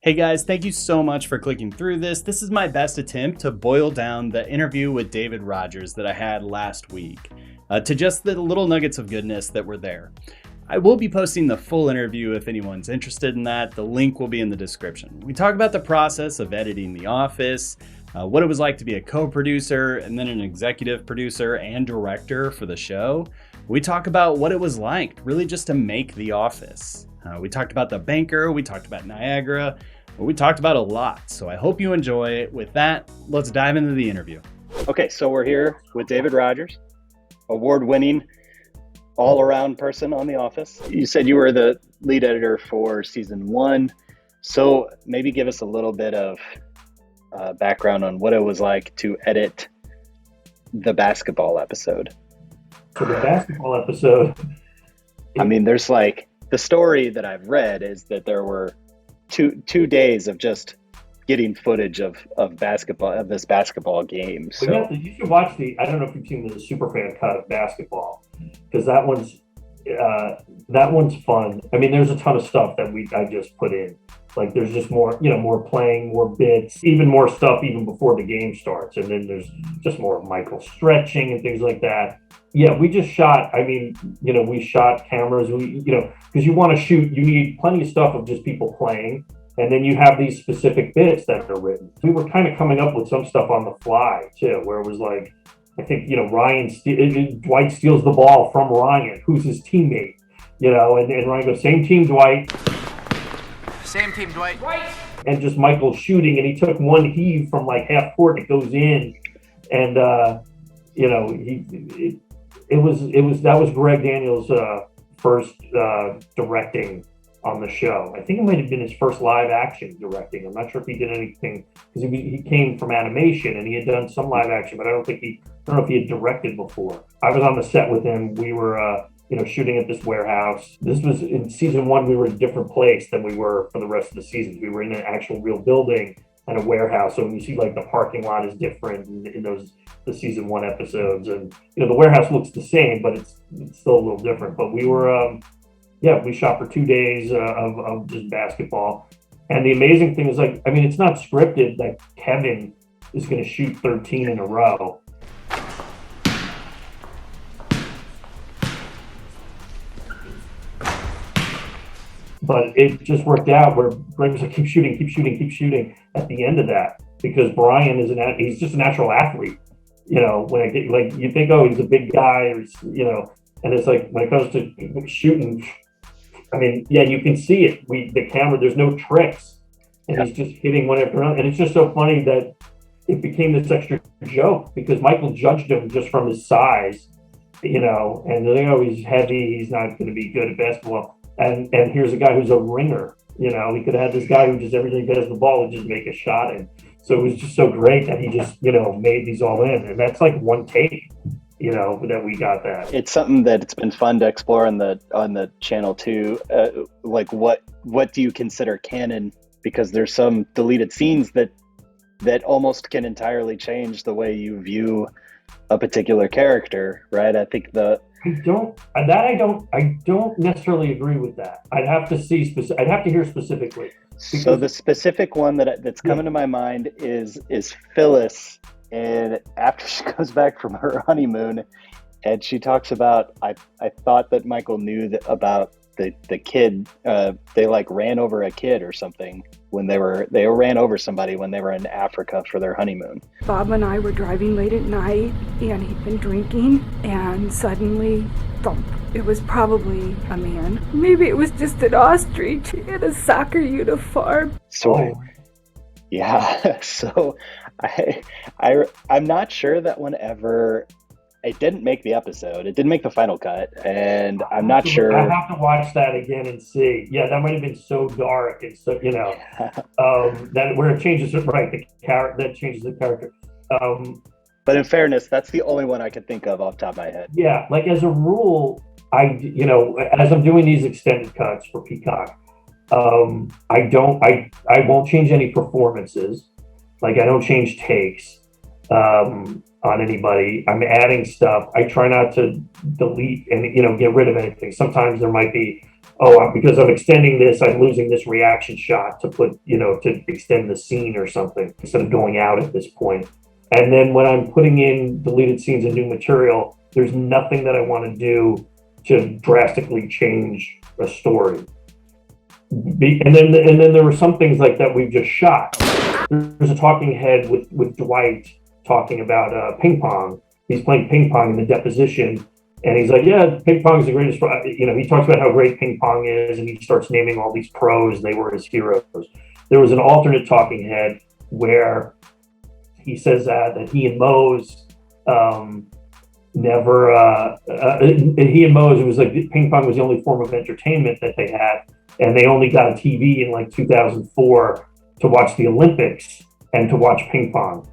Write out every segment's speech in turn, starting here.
Hey guys, thank you so much for clicking through this. This is my best attempt to boil down the interview with David Rogers that I had last week to just the little nuggets of goodness that were there. I will be posting the full interview if anyone's interested in that. The link will be in the description. We talk about the process of editing The Office, what it was like to be a co-producer and then an executive producer and director for the show. We talk about what it was like really just to make The Office. We talked about the banker, we talked about Niagara, we talked about a lot. So I hope you enjoy it. With that, let's dive into the interview. Okay, so we're here with David Rogers, award-winning all-around person on The Office. You said you were the lead editor for season 1. So maybe give us a little bit of background on what it was like to edit the basketball episode. So the basketball episode... I mean, there's like... The story that I've read is that there were two days of just getting footage of this basketball game. So yeah, you should watch I don't know if you've seen the Superfan cut of basketball, because that one's fun. I mean, there's a ton of stuff that I just put in. Like there's just more, more playing, more bits, even more stuff even before the game starts. And then there's just more Michael stretching and things like that. Yeah, we just shot, we shot cameras, because you want to shoot, you need plenty of stuff of just people playing. And then you have these specific bits that are written. We were kind of coming up with some stuff on the fly too, where it was like, I think, Dwight steals the ball from Ryan, who's his teammate, and Ryan goes, same team, Dwight. Same team, Dwight. And just Michael shooting, and he took one heave from like half court, it goes in, and that was Greg Daniels' first directing on the show. I think it might have been his first live action directing. I'm not sure if he did anything, because he came from animation and he had done some live action, but I don't know if he had directed before. I was on the set with him. We were shooting at this warehouse. This was in season 1. We were in a different place than we were for the rest of the seasons. We were in an actual real building and a warehouse. So when you see like the parking lot is different in the season 1 episodes, and the warehouse looks the same, but it's still a little different. But we were we shot for 2 days of just basketball. And the amazing thing is, it's not scripted that Kevin is going to shoot 13 in a row. But it just worked out where Greg was like, keep shooting at the end of that, because Brian he's just a natural athlete. When I get you think, oh, he's a big guy, and it's like when it comes to shooting, you can see it. The camera, there's no tricks, and he's just hitting one after another. And it's just so funny that it became this extra joke, because Michael judged him just from his size, and they're like, oh, he's heavy, he's not going to be good at basketball. And here's a guy who's a ringer. We could have had this guy who just every time he gets the ball would just make a shot in. So it was just so great that he just, made these all in. And that's like one take, that we got that. It's something that it's been fun to explore on the channel too. What do you consider canon? Because there's some deleted scenes that almost can entirely change the way you view a particular character, right? I think I don't necessarily agree with that. I'd have to hear specifically. So the specific one that's coming to my mind is Phyllis, and after she comes back from her honeymoon, and she talks about, I thought that Michael knew about the kid. They ran over a kid or something when they ran over somebody when they were in Africa for their honeymoon. Bob and I were driving late at night, and he'd been drinking, and suddenly, thump. It was probably a man. Maybe it was just an ostrich in a soccer uniform. Yeah. So I'm not sure that one ever. It didn't make the episode. It didn't make the final cut, and I'm not sure. I have to watch that again and see. Yeah, that might have been so dark and so that where it changes it, right? That changes the character. But in fairness, that's the only one I could think of off the top of my head. Yeah, as a rule, as I'm doing these extended cuts for Peacock, I won't change any performances. I don't change takes. on anybody. I'm adding stuff. I try not to delete and, get rid of anything. Sometimes there might be oh, because I'm extending this, I'm losing this reaction shot to put, to extend the scene or something instead of going out at this point. And then when I'm putting in deleted scenes and new material, there's nothing that I want to do to drastically change a story. And then there were some things like that we've just shot. There's a talking head with Dwight talking about ping pong. He's playing ping pong in the deposition, and he's like, "Yeah, ping pong is the greatest." He talks about how great ping pong is, and he starts naming all these pros. They were his heroes. There was an alternate talking head where he says that he and Mose it was like ping pong was the only form of entertainment that they had, and they only got a TV in like 2004 to watch the Olympics and to watch ping pong.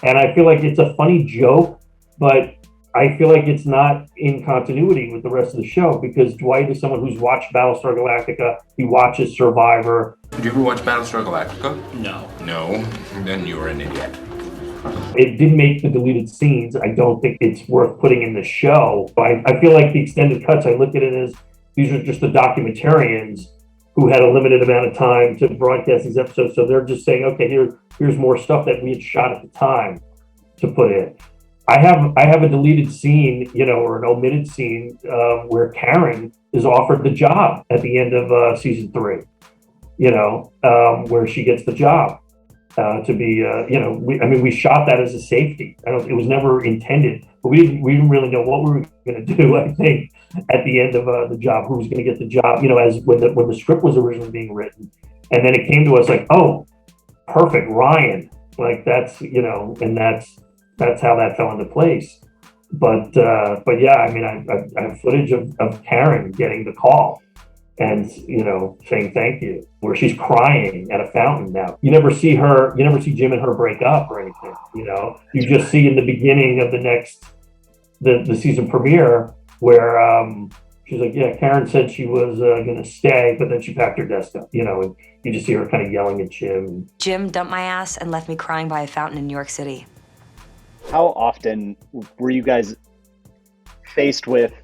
And I feel like it's a funny joke, but I feel like it's not in continuity with the rest of the show, because Dwight is someone who's watched Battlestar Galactica. He watches Survivor. Did you ever watch Battlestar Galactica? No. No? Then you were an idiot. It didn't make the deleted scenes. I don't think it's worth putting in the show. I feel like the extended cuts, I look at it as these are just the documentarians who had a limited amount of time to broadcast these episodes. So they're just saying, okay, here's more stuff that we had shot at the time to put in. I have a deleted scene, or an omitted scene where Karen is offered the job at the end of season 3, where she gets the job to be, we shot that as a safety. It was never intended, but we didn't really know what we were going to do. I think at the end of the job, who was going to get the job, as when the script was originally being written, and then it came to us like, oh, perfect, Ryan, like that's, and that's how that fell into place. But yeah, I have footage of Karen getting the call and, saying thank you, where she's crying at a fountain now. You never see Jim and her break up or anything, You just see in the beginning of the season premiere where she's like, yeah, Karen said she was going to stay, but then she packed her desk up, and you just see her kind of yelling at Jim. Jim dumped my ass and left me crying by a fountain in New York City. How often were you guys faced with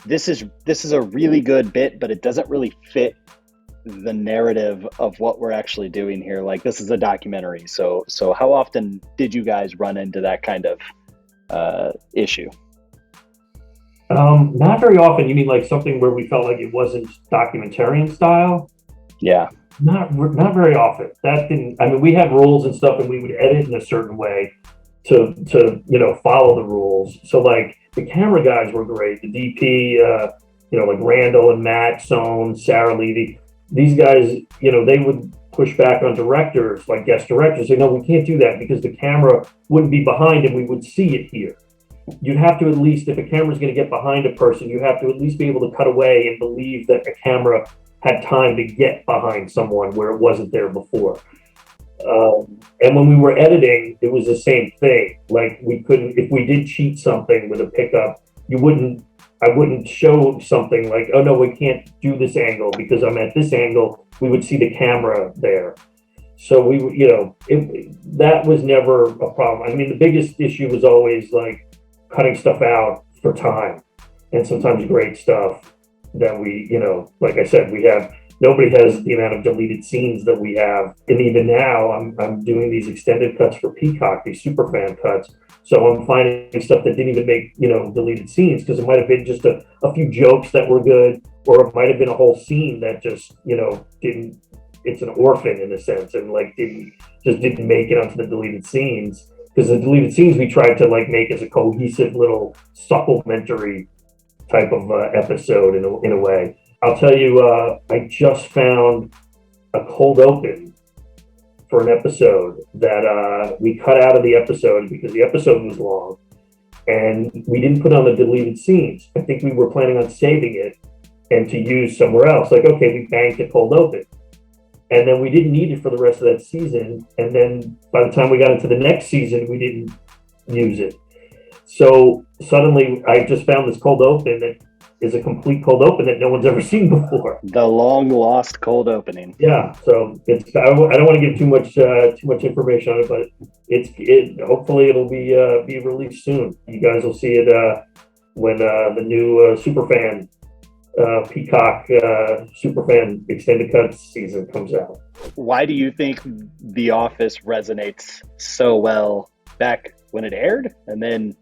this is a really good bit, but it doesn't really fit the narrative of what we're actually doing here? Like, this is a documentary, so how often did you guys run into that kind of issue? Not very often. You mean like something where we felt like it wasn't documentarian style? Yeah. Not very often. That didn't. We had rules and stuff, and we would edit in a certain way to follow the rules. So like the camera guys were great. The DP, like Randall and Matt Sohn, Sarah Levy. These guys, they would push back on directors, like guest directors, say, no, we can't do that because the camera wouldn't be behind and we would see it here. You'd have to at least, if a camera's going to get behind a person, you have to at least be able to cut away and believe that the camera had time to get behind someone where it wasn't there before. And when we were editing, it was the same thing. Like we couldn't, if we did cheat something with a pickup, I wouldn't show something like, oh no, we can't do this angle because I'm at this angle. We would see the camera there. So that was never a problem. The biggest issue was always like cutting stuff out for time, and sometimes great stuff that we, like I said, nobody has the amount of deleted scenes that we have. And even now I'm doing these extended cuts for Peacock, these super fan cuts. So I'm finding stuff that didn't even make, deleted scenes, because it might have been just a few jokes that were good, or it might have been a whole scene that just, didn't, it's an orphan in a sense, and like didn't make it onto the deleted scenes. Because the deleted scenes we tried to like make as a cohesive little supplementary type of episode in a way. I'll tell you, I just found a cold open for an episode that we cut out of the episode because the episode was long, and we didn't put on the deleted scenes. I think we were planning on saving it and to use somewhere else. Like, okay, we banked a cold open. And then we didn't need it for the rest of that season. And then by the time we got into the next season, we didn't use it. So suddenly I just found this cold open that is a complete cold open that no one's ever seen before. The long lost cold opening. Yeah. So I don't want to give too much information on it, but hopefully it'll be released soon. You guys will see it when the new Superfan Peacock Superfan Extended Cuts season comes out. Why do you think The Office resonates so well back when it aired, and then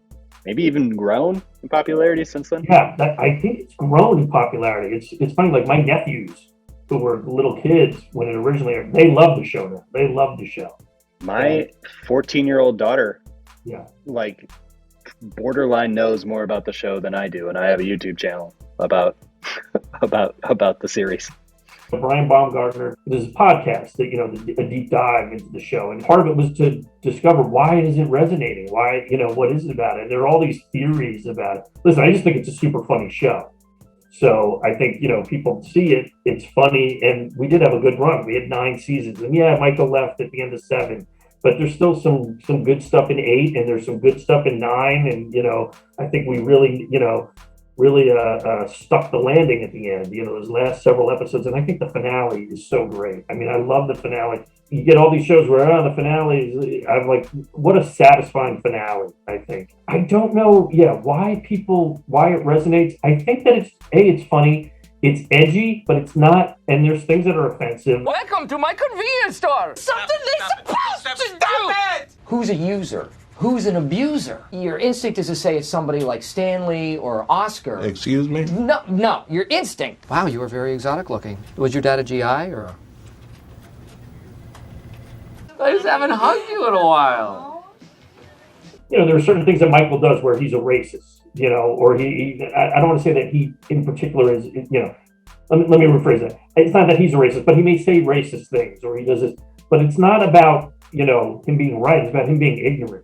maybe even grown in popularity since then? Yeah, I think it's grown in popularity. It's funny, like my nephews who were little kids when it originally aired, they love the show now. They love the show. My 14-year-old daughter, Yeah. like, borderline knows more about the show than I do, and I have a YouTube channel about about the series. Brian Baumgartner, there's a podcast that, a deep dive into the show. And part of it was to discover why is it resonating? Why, what is it about it? There are all these theories about it. Listen, I just think it's a super funny show. So I think, people see it, it's funny, and we did have a good run. We had 9 seasons, and yeah, Michael left at the end of 7, but there's still some good stuff in 8, and there's some good stuff in 9, and, I think we really, really stuck the landing at the end, those last several episodes. And I think the finale is so great. I mean, I love the finale. You get all these shows where the finale is, I'm like, what a satisfying finale, I think. I don't know, why it resonates. I think that it's funny, it's edgy, but it's not, and there's things that are offensive. Welcome to my convenience store. Something they're supposed to do. Who's a user? Who's an abuser? Your instinct is to say it's somebody like Stanley or Oscar. Excuse me? No, your instinct. Wow, you were very exotic looking. Was your dad a GI or? I just haven't hugged you in a while. There are certain things that Michael does where he's a racist, or I don't want to say that he in particular is, let me rephrase that. It's not that he's a racist, but he may say racist things, or he does this, but it's not about, him being right. It's about him being ignorant.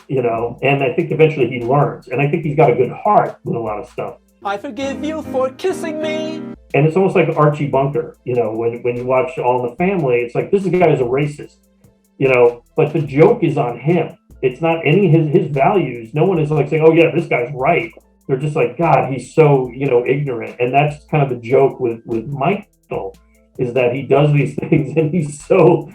And I think eventually he learns. And I think he's got a good heart with a lot of stuff. I forgive you for kissing me. And it's almost like Archie Bunker, when you watch All in the Family, it's like, this guy is a racist, but the joke is on him. It's not any of his values. No one is like saying, oh yeah, this guy's right. They're just like, God, he's so, ignorant. And that's kind of the joke with Michael, is that he does these things and he's so,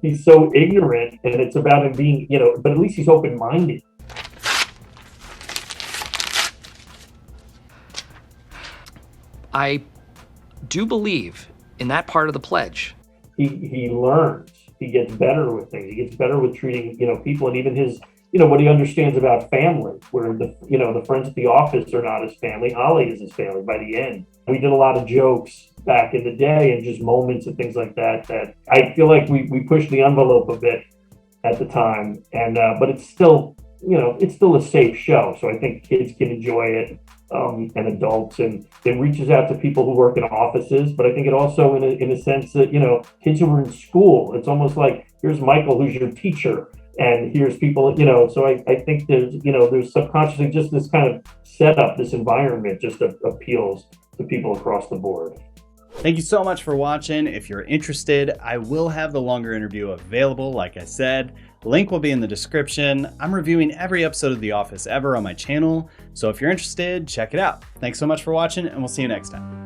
he's so ignorant, and it's about him being, but at least he's open-minded. I do believe in that part of the pledge. He learns. He gets better with things. He gets better with treating, people, and even his, what he understands about family, where the friends at the office are not his family. Ollie is his family by the end. We did a lot of jokes back in the day and just moments and things like that I feel like we pushed the envelope a bit at the time, and but it's still it's still a safe show, so I think kids can enjoy it, and adults, and it reaches out to people who work in offices. But I think it also in a sense that kids who are in school, it's almost like, here's Michael who's your teacher, and here's people, so I think there's subconsciously just this kind of setup, this environment just appeals to people across the board. Thank you so much for watching. If you're interested, I will have the longer interview available, like I said. Link will be in the description. I'm reviewing every episode of The Office ever on my channel, so if you're interested, check it out. Thanks so much for watching, and we'll see you next time.